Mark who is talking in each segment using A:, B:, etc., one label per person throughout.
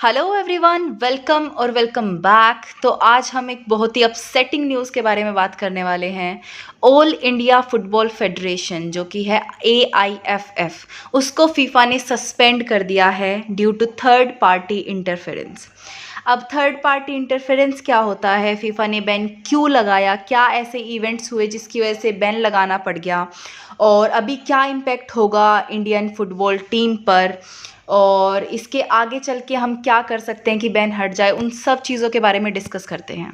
A: Hello everyone, welcome और welcome back. तो आज हम एक बहुत ही अपसेटिंग न्यूज़ के बारे में बात करने वाले हैं। ऑल इंडिया फुटबॉल फेडरेशन जो कि है AIFF, उसको फीफा ने सस्पेंड कर दिया है due to third party interference. अब थर्ड पार्टी इंटरफेरेंस क्या होता है, फीफा ने बैन क्यों लगाया, क्या ऐसे इवेंट्स हुए जिसकी वजह से बैन लगाना पड़ गया, और अभी क्या इम्पैक्ट होगा इंडियन फुटबॉल टीम पर, और इसके आगे चल के हम क्या कर सकते हैं कि बैन हट जाए, उन सब चीज़ों के बारे में डिस्कस करते हैं।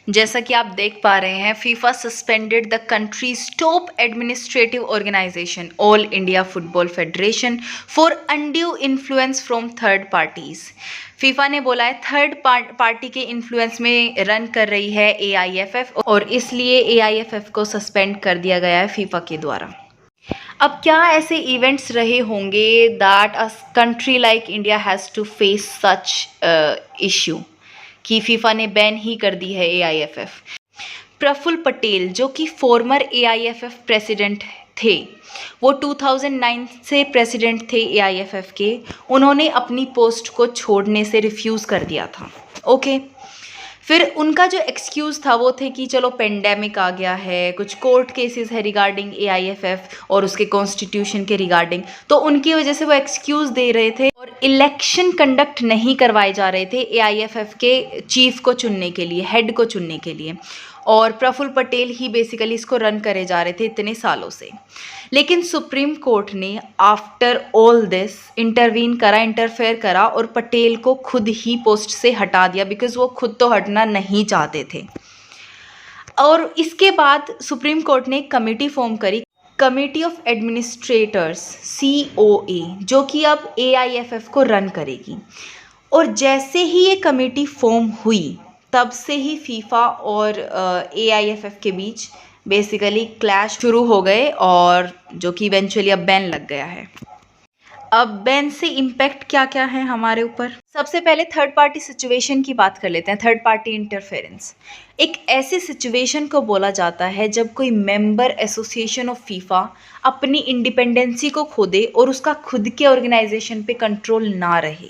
A: जैसा कि आप देख पा रहे हैं, FIFA suspended the country's top administrative organisation All India Football Federation for undue influence from third parties. FIFA ने बोला है थर्ड पार्टी के इन्फ्लुएंस में रन कर रही है AIFF, और इसलिए AIFF को सस्पेंड कर दिया गया है फीफा के द्वारा। अब क्या ऐसे इवेंट्स रहे होंगे that a country like India has to face such issue कि फीफा ने बैन ही कर दी है AIFF। प्रफुल्ल पटेल जो कि फॉर्मर AIFF प्रेसिडेंट थे, वो 2009 से प्रेसिडेंट थे AIFF के, उन्होंने अपनी पोस्ट को छोड़ने से रिफ्यूज़ कर दिया था। ओके, फिर उनका जो एक्सक्यूज़ था वो थे कि चलो पेंडेमिक आ गया है, कुछ कोर्ट केसेस है रिगार्डिंग AIFF और उसके कॉन्स्टिट्यूशन के रिगार्डिंग, तो उनकी वजह से वो एक्सक्यूज़ दे रहे थे और इलेक्शन कंडक्ट नहीं करवाए जा रहे थे AIFF के चीफ को चुनने के लिए, हेड को चुनने के लिए, और प्रफुल्ल पटेल ही बेसिकली इसको रन करे जा रहे थे इतने सालों से। लेकिन सुप्रीम कोर्ट ने आफ्टर ऑल दिस इंटरफेयर करा और पटेल को खुद ही पोस्ट से हटा दिया, बिकॉज वो खुद तो हटना नहीं चाहते थे। और इसके बाद सुप्रीम कोर्ट ने एक कमेटी फॉर्म करी, कमेटी ऑफ एडमिनिस्ट्रेटर्स COA, जो कि अब AIFF को रन करेगी। और जैसे ही ये कमेटी फॉर्म हुई, तब से ही फीफा और AIFF के बीच बेसिकली क्लैश शुरू हो गए, और जो कि इवेंचुअली अब बैन लग गया है। अब बैन से इम्पैक्ट क्या क्या है हमारे ऊपर। सबसे पहले थर्ड पार्टी सिचुएशन की बात कर लेते हैं। थर्ड पार्टी इंटरफेरेंस एक ऐसी सिचुएशन को बोला जाता है जब कोई मेंबर एसोसिएशन ऑफ फीफा अपनी इंडिपेंडेंसी को खो दे और उसका खुद के ऑर्गेनाइजेशन पे कंट्रोल ना रहे।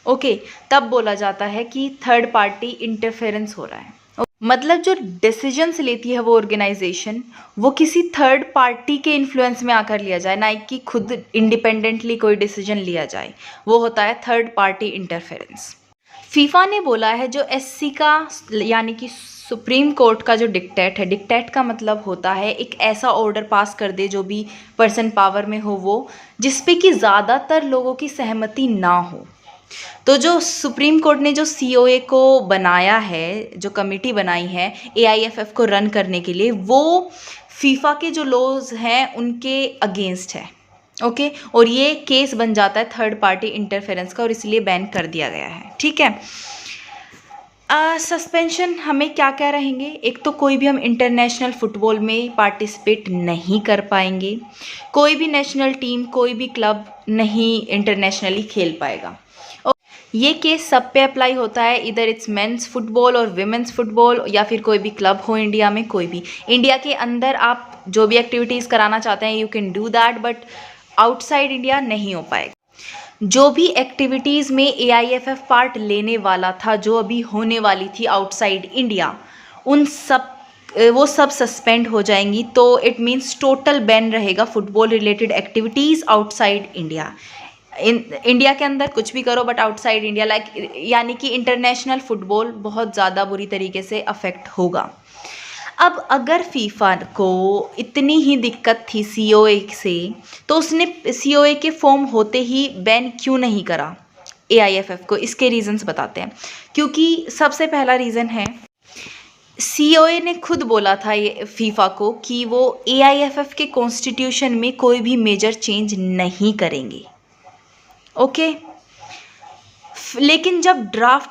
A: ओके, तब बोला जाता है कि थर्ड पार्टी इंटरफेरेंस हो रहा है। मतलब जो डिसीजंस लेती है वो ऑर्गेनाइजेशन, वो किसी थर्ड पार्टी के इन्फ्लुएंस में आकर लिया जाए, ना कि खुद इंडिपेंडेंटली कोई डिसीजन लिया जाए, वो होता है थर्ड पार्टी इंटरफेरेंस। फीफा ने बोला है जो SC का यानी कि सुप्रीम कोर्ट का जो डिक्टेट है, डिक्टेट का मतलब होता है एक ऐसा ऑर्डर पास कर दे जो भी पर्सन पावर में हो वो, जिसपे कि ज़्यादातर लोगों की सहमति ना हो। तो जो सुप्रीम कोर्ट ने जो COA को बनाया है, जो कमेटी बनाई है AIFF को रन करने के लिए, वो फीफा के जो लॉज हैं उनके अगेंस्ट है। ओके, और ये केस बन जाता है थर्ड पार्टी इंटरफेरेंस का, और इसलिए बैन कर दिया गया है। ठीक है, सस्पेंशन हमें क्या क्या रहेंगे। एक तो कोई भी हम इंटरनेशनल फुटबॉल में पार्टिसिपेट नहीं कर पाएंगे, कोई भी नेशनल टीम, कोई भी क्लब नहीं इंटरनेशनली खेल पाएगा। ये केस सब पे अप्लाई होता है, इधर इट्स मेंस फुटबॉल और विमेंस फुटबॉल, या फिर कोई भी क्लब हो इंडिया में, कोई भी इंडिया के अंदर आप जो भी एक्टिविटीज़ कराना चाहते हैं you can do that, but outside India नहीं हो पाएगा। जो भी एक्टिविटीज़ में AIFF पार्ट लेने वाला था, जो अभी होने वाली थी आउटसाइड इंडिया, उन सब वो सब सस्पेंड हो जाएंगी। तो इट मीन्स टोटल बैन रहेगा football related activities outside India. India के अंदर कुछ भी करो, बट आउटसाइड इंडिया लाइक, यानी कि इंटरनेशनल फुटबॉल बहुत ज़्यादा बुरी तरीके से अफेक्ट होगा। अब अगर फीफा को इतनी ही दिक्कत थी COA से, तो उसने COA के फॉर्म होते ही बैन क्यों नहीं करा AIFF को। इसके रीजंस बताते हैं। क्योंकि सबसे पहला रीज़न है, COA ने खुद बोला था ये फीफा को कि वो AIFF के कॉन्स्टिट्यूशन में कोई भी मेजर चेंज नहीं करेंगे। ओके, लेकिन जब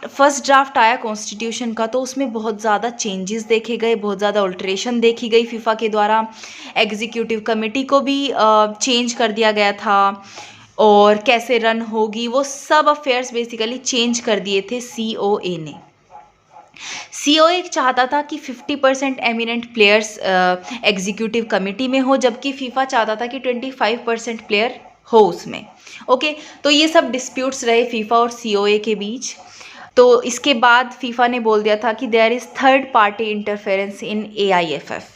A: फर्स्ट ड्राफ्ट आया कॉन्स्टिट्यूशन का, तो उसमें बहुत ज़्यादा चेंजेस देखे गए, बहुत ज़्यादा अल्ट्रेशन देखी गई फीफा के द्वारा। एग्जीक्यूटिव कमेटी को भी चेंज कर दिया गया था, और कैसे रन होगी वो सब अफेयर्स बेसिकली चेंज कर दिए थे COA ने। COA चाहता था कि 50% एमिनेंट प्लेयर्स एग्जीक्यूटिव कमेटी में हो, जबकि फीफा चाहता था कि 25% प्लेयर हो उसमें। ओके, तो ये सब डिस्प्यूट्स रहे फीफा और सीओए के बीच। तो इसके बाद फीफा ने बोल दिया था कि there is third party interference in AIFF.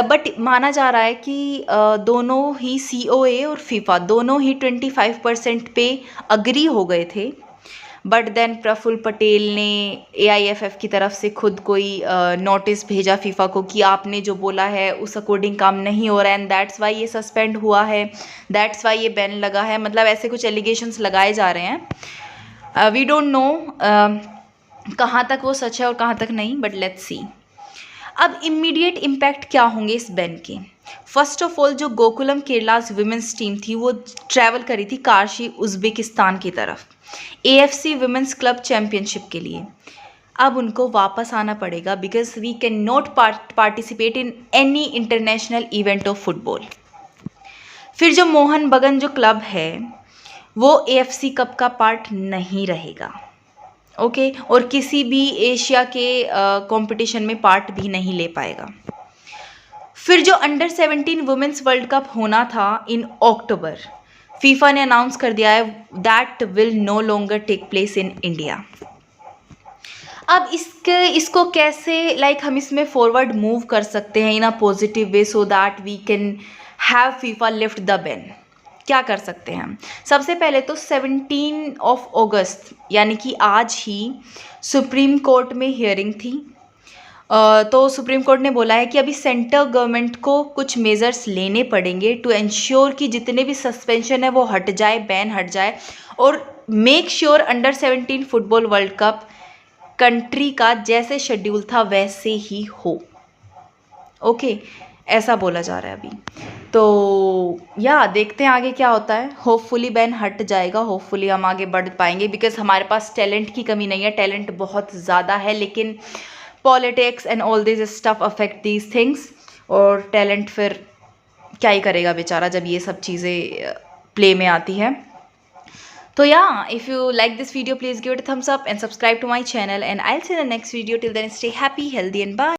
A: But माना जा रहा है कि दोनों ही सीओए और फीफा दोनों ही 25% पे अग्री हो गए थे। बट देन प्रफुल्ल पटेल ने एआईएफएफ की तरफ से खुद कोई नोटिस भेजा फीफा को कि आपने जो बोला है उस अकॉर्डिंग काम नहीं हो रहा है, एंड दैट्स वाई ये सस्पेंड हुआ है, दैट्स वाई ये बैन लगा है। मतलब ऐसे कुछ एलिगेशंस लगाए जा रहे हैं। वी डोंट नो कहाँ तक वो सच है और कहाँ तक नहीं, बट लेट्स सी। अब इमीडिएट इम्पैक्ट क्या होंगे इस बैन के? फर्स्ट ऑफ ऑल, जो गोकुलम केरलास वुमेंस टीम थी वो ट्रैवल करी थी काशी उज़्बेकिस्तान की तरफ एएफसी वुमेंस क्लब चैम्पियनशिप के लिए। अब उनको वापस आना पड़ेगा because we can not participate in any international event of football. फिर जो मोहन बगान जो क्लब है वो एएफसी कप का पार्ट नहीं रहेगा। ओके, और किसी भी एशिया के कंपटीशन में पार्ट भी नहीं ले पाएगा। फिर जो अंडर 17 वुमेन्स वर्ल्ड कप होना था इन अक्टूबर, फीफा ने अनाउंस कर दिया है that will no longer take place in India. अब इसको कैसे हम इसमें फॉरवर्ड मूव कर सकते हैं in a positive way so that we can have FIFA lift the ban? क्या कर सकते हैं हम? सबसे पहले तो 17 अगस्त यानी कि आज ही सुप्रीम कोर्ट में हियरिंग थी। तो सुप्रीम कोर्ट ने बोला है कि अभी सेंट्रल गवर्नमेंट को कुछ मेजर्स लेने पड़ेंगे टू एंश्योर कि जितने भी सस्पेंशन है वो हट जाए, बैन हट जाए, और make sure under 17 football world cup country का जैसे शेड्यूल था वैसे ही हो। ओके, ऐसा बोला जा रहा है अभी। तो या देखते हैं आगे क्या होता है। होपफुली बैन हट जाएगा, होपफुली हम आगे बढ़ पाएंगे बिकॉज हमारे पास टैलेंट की कमी नहीं है, टैलेंट बहुत ज़्यादा है, लेकिन politics and all this stuff affect these things. और टैलेंट फिर क्या ही करेगा बेचारा जब ये सब चीज़ें प्ले में आती है। तो या, if you like this video, please give it a thumbs up and subscribe to my channel, and I'll see you in the next video. Till then, stay happy, healthy and bye.